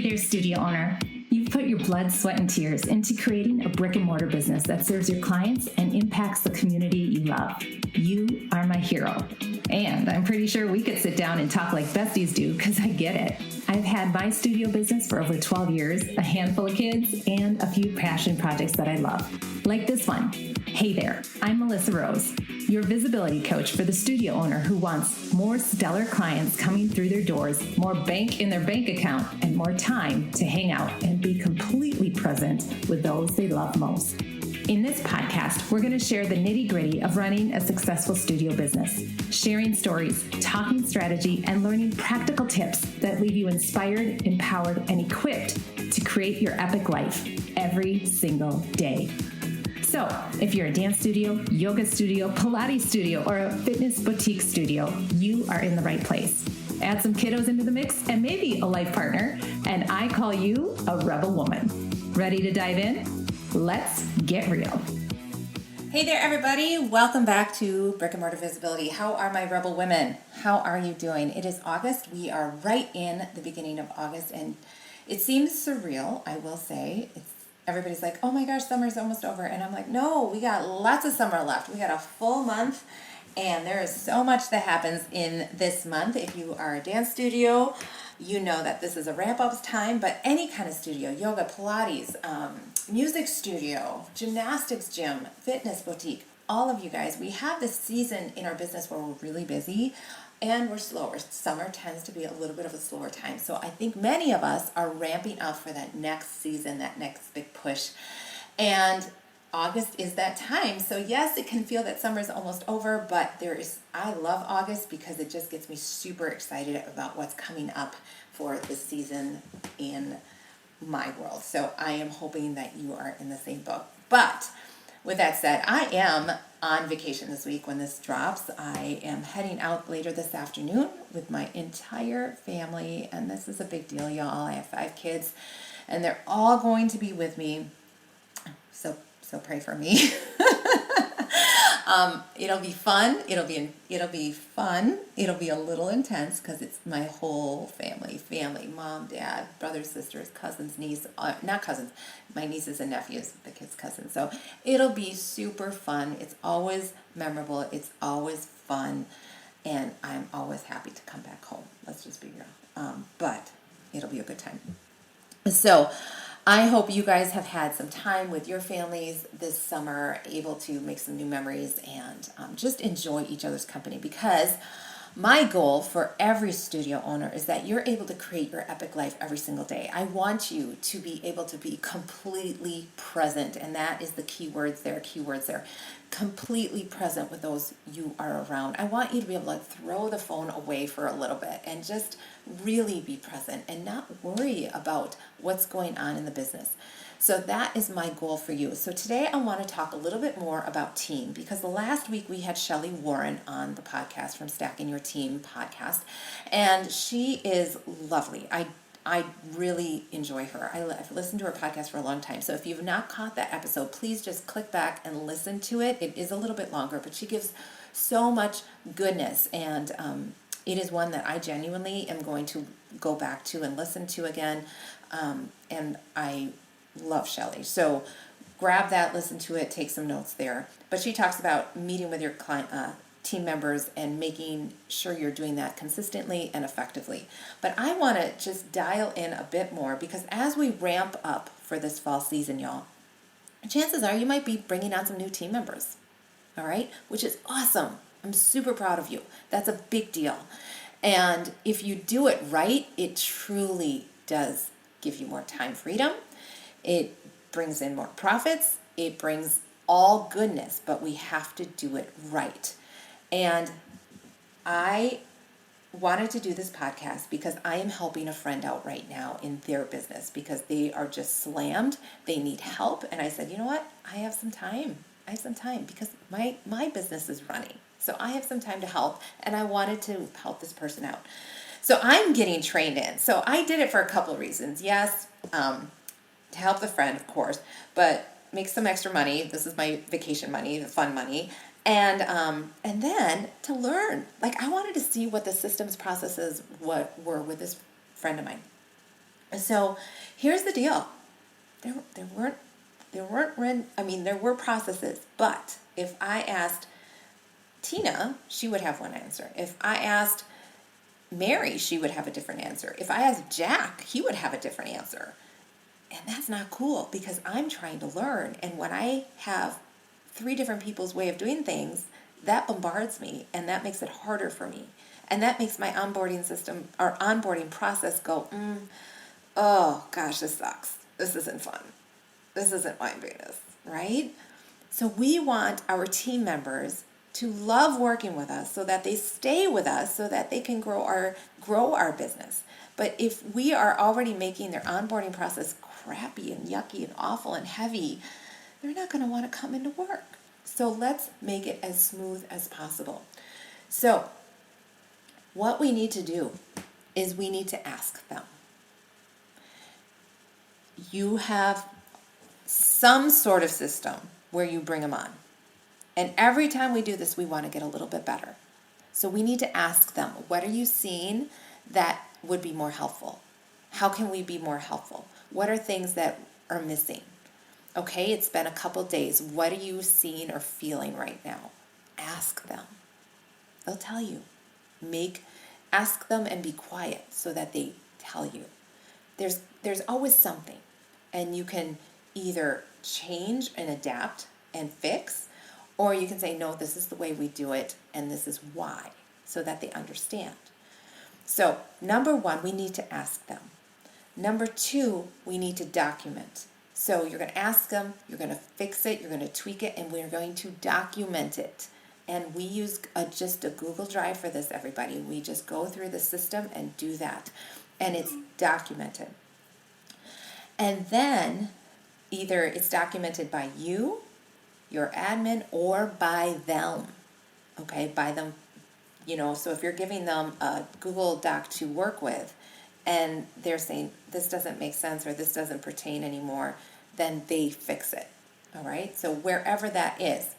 there, studio owner. You've put your blood, sweat, and tears into creating a brick and mortar business that serves your clients and impacts the community you love. You are my hero. And I'm pretty sure we could sit down and talk like besties do, because I get it. I've had my studio business for over 12 years, a handful of kids, and a few passion projects that I love. Like this one. Hey there, I'm Melissa Rose, your visibility coach for the studio owner who wants more stellar clients coming through their doors, more bank in their bank account, and more time to hang out and be completely present with those they love most. In this podcast, we're going to share the nitty-gritty of running a successful studio business, sharing stories, talking strategy, and learning practical tips that leave you inspired, empowered, and equipped to create your epic life every single day. So, if you're a dance studio, yoga studio, Pilates studio, or a fitness boutique studio, you are in the right place. Add some kiddos into the mix and maybe a life partner, and I call you a rebel woman. Ready to dive in? Let's get real. Hey there, everybody. Welcome back to Brick and Mortar Visibility. How are my rebel women? How are you doing? It is August. We are right in the beginning of August, and it seems surreal, I will say. Everybody's like, oh my gosh, summer's almost over. And I'm like, no, we got lots of summer left. We got a full month, and there is so much that happens in this month. If you are a dance studio, you know that this is a ramp-up time, but any kind of studio, yoga, Pilates, music studio, gymnastics gym, fitness boutique, all of you guys, we have this season in our business where we're really busy and we're slower. Summer tends to be a little bit of a slower time. So I think many of us are ramping up for that next season, that next big push. And August is that time. So yes, it can feel that summer is almost over, but I love August because it just gets me super excited about what's coming up for the season in my world. So I am hoping that you are in the same boat. But with that said, I am on vacation this week when this drops. I am heading out later this afternoon with my entire family, and this is a big deal, y'all. I have 5 kids, and they're all going to be with me. So pray for me. It'll be fun. It'll be fun. It'll be a little intense because it's my whole family, mom, dad, brothers, sisters, cousins, niece, not cousins, my nieces and nephews, the kids' cousins. So it'll be super fun. It's always memorable. It's always fun. And I'm always happy to come back home. Let's just be real. But it'll be a good time. So I hope you guys have had some time with your families this summer, able to make some new memories and just enjoy each other's company, because my goal for every studio owner is that you're able to create your epic life every single day. I want you to be able to be completely present, and that is the keywords there. Completely present with those you are around. I want you to be able to throw the phone away for a little bit and just really be present and not worry about what's going on in the business. So that is my goal for you. So today I want to talk a little bit more about team, because the last week we had Shelly Warren on the podcast from Stacking Your Team podcast, and she is lovely. I really enjoy her. I've listened to her podcast for a long time. So if you've not caught that episode, please just click back and listen to it. It is a little bit longer, but she gives so much goodness. And it is one that I genuinely am going to go back to and listen to again. And I love Shelly. So grab that, listen to it, take some notes there. But she talks about meeting with your client, team members, and making sure you're doing that consistently and effectively. But I want to just dial in a bit more, because as we ramp up for this fall season, y'all, chances are you might be bringing on some new team members, all right? Which is awesome. I'm super proud of you. That's a big deal. And if you do it right, it truly does give you more time freedom. It brings in more profits. It brings all goodness, but we have to do it right. And I wanted to do this podcast because I am helping a friend out right now in their business, because they are just slammed. They need help. And I said, you know what? I have some time because my business is running. So I have some time to help, and I wanted to help this person out. So I'm getting trained in. So I did it for a couple of reasons. Yes, to help the friend, of course, but make some extra money. This is my vacation money, the fun money. And then to learn. Like, I wanted to see what the systems processes were with this friend of mine. So here's the deal. There were processes, but if I asked Tina, she would have one answer. If I asked Mary, she would have a different answer. If I asked Jack, he would have a different answer. And that's not cool because I'm trying to learn. And when I have 3 different people's way of doing things, that bombards me and that makes it harder for me. And that makes my onboarding system or onboarding process go, oh gosh, this sucks. This isn't fun. This isn't my business, right? So we want our team members to love working with us so that they stay with us so that they can grow our business. But if we are already making their onboarding process crappy and yucky and awful and heavy, they're not going to want to come into work. So let's make it as smooth as possible. So what we need to do is we need to ask them. You have some sort of system where you bring them on. And every time we do this, we want to get a little bit better. So we need to ask them, what are you seeing that would be more helpful? How can we be more helpful? What are things that are missing? Okay, it's been a couple days. What are you seeing or feeling right now? Ask them. They'll tell you. Ask them and be quiet so that they tell you. There's always something. And you can either change and adapt and fix, or you can say, no, this is the way we do it, and this is why, so that they understand. So, number 1, we need to ask them. Number 2, we need to document. So you're going to ask them, you're going to fix it, you're going to tweak it, and we're going to document it. And we use just a Google Drive for this, everybody. We just go through the system and do that. And it's documented. And then either it's documented by you, your admin, or by them. Okay, by them. So if you're giving them a Google Doc to work with, and they're saying, this doesn't make sense or this doesn't pertain anymore, then they fix it. All right? So wherever that is,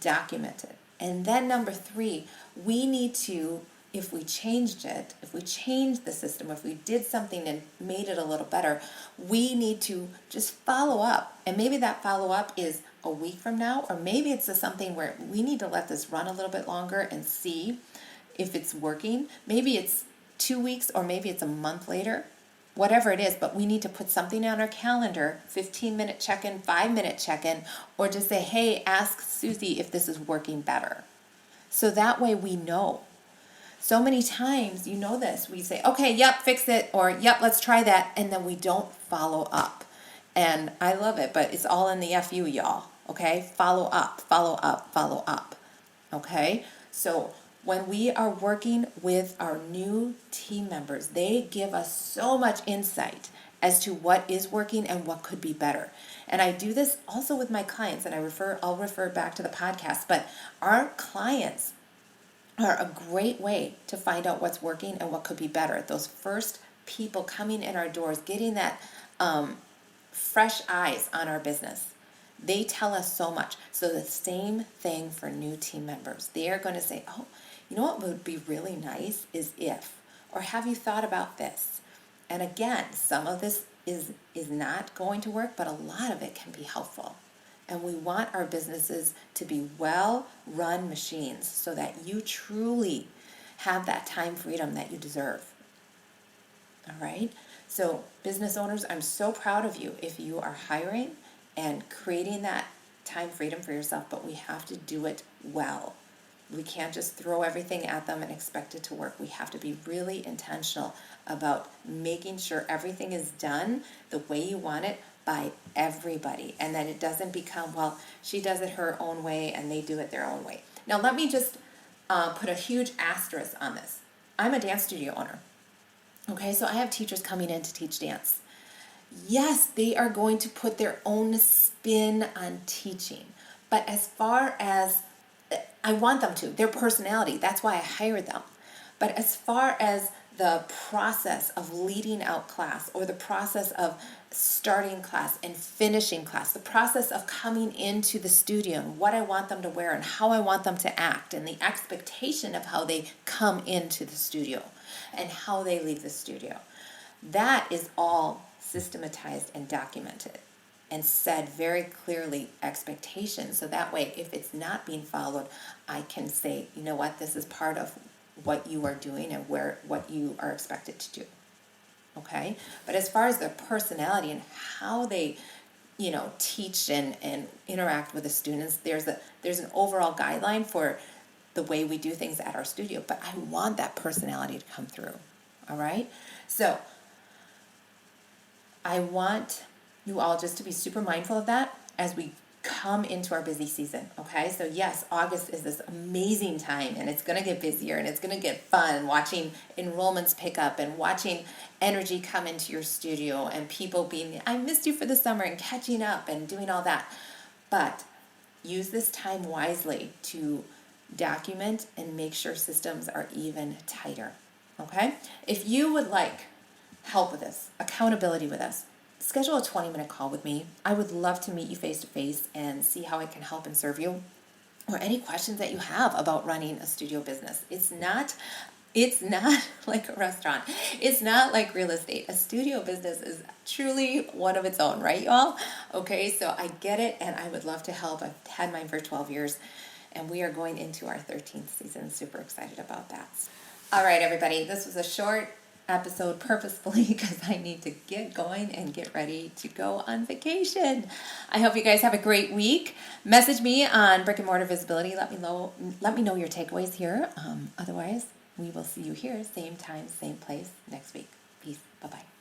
document it. And then number 3, we need to, if we changed it, if we changed the system, if we did something and made it a little better, we need to just follow up. And maybe that follow-up is a week from now, or maybe it's something where we need to let this run a little bit longer and see if it's working. Maybe it's 2 weeks, or maybe it's a month later, whatever it is, but we need to put something on our calendar, 15-minute check-in, 5-minute check-in, or just say, hey, ask Susie if this is working better. So that way we know. So many times, you know this, we say, okay, yep, fix it, or yep, let's try that, and then we don't follow up. And I love it, but it's all in the FU, y'all, okay? Follow up, follow up, follow up, okay? So when we are working with our new team members, they give us so much insight as to what is working and what could be better. And I do this also with my clients, and I'll refer back to the podcast, but our clients are a great way to find out what's working and what could be better. Those first people coming in our doors, getting that fresh eyes on our business, they tell us so much. So the same thing for new team members. They are going to say, oh, you know what would be really nice is if, or have you thought about this? And again, some of this is not going to work, but a lot of it can be helpful. And we want our businesses to be well-run machines so that you truly have that time freedom that you deserve. All right? So business owners, I'm so proud of you if you are hiring and creating that time freedom for yourself, but we have to do it well. We can't just throw everything at them and expect it to work. We have to be really intentional about making sure everything is done the way you want it by everybody, and that it doesn't become, well, she does it her own way and they do it their own way. Now, let me just put a huge asterisk on this. I'm a dance studio owner. Okay, so I have teachers coming in to teach dance. Yes, they are going to put their own spin on teaching, but as far as I want them to, their personality, that's why I hired them. But as far as the process of leading out class, or the process of starting class and finishing class, the process of coming into the studio and what I want them to wear and how I want them to act, and the expectation of how they come into the studio and how they leave the studio, That is all systematized and documented and said very clearly expectations. So that way, if it's not being followed, I can say, you know what, this is part of what you are doing and what you are expected to do. Okay? But as far as their personality and how they, teach and interact with the students, there's an overall guideline for the way we do things at our studio, but I want that personality to come through. All right? So I want you all just to be super mindful of that as we come into our busy season, okay? So yes, August is this amazing time, and it's going to get busier, and it's going to get fun watching enrollments pick up and watching energy come into your studio and people being, I missed you for the summer, and catching up and doing all that. But use this time wisely to document and make sure systems are even tighter, okay? If you would like help with this, accountability with us, schedule a 20-minute call with me. I would love to meet you face-to-face and see how I can help and serve you, or any questions that you have about running a studio business. It's not like a restaurant. It's not like real estate. A studio business is truly one of its own, right, y'all? Okay, so I get it, and I would love to help. I've had mine for 12 years, and we are going into our 13th season. Super excited about that. All right, everybody, this was a short episode purposefully because I need to get going and get ready to go on vacation. I hope you guys have a great week. Message me on Brick and Mortar Visibility. Let me know your takeaways here. Otherwise, we will see you here, same time, same place next week. Peace. Bye-bye.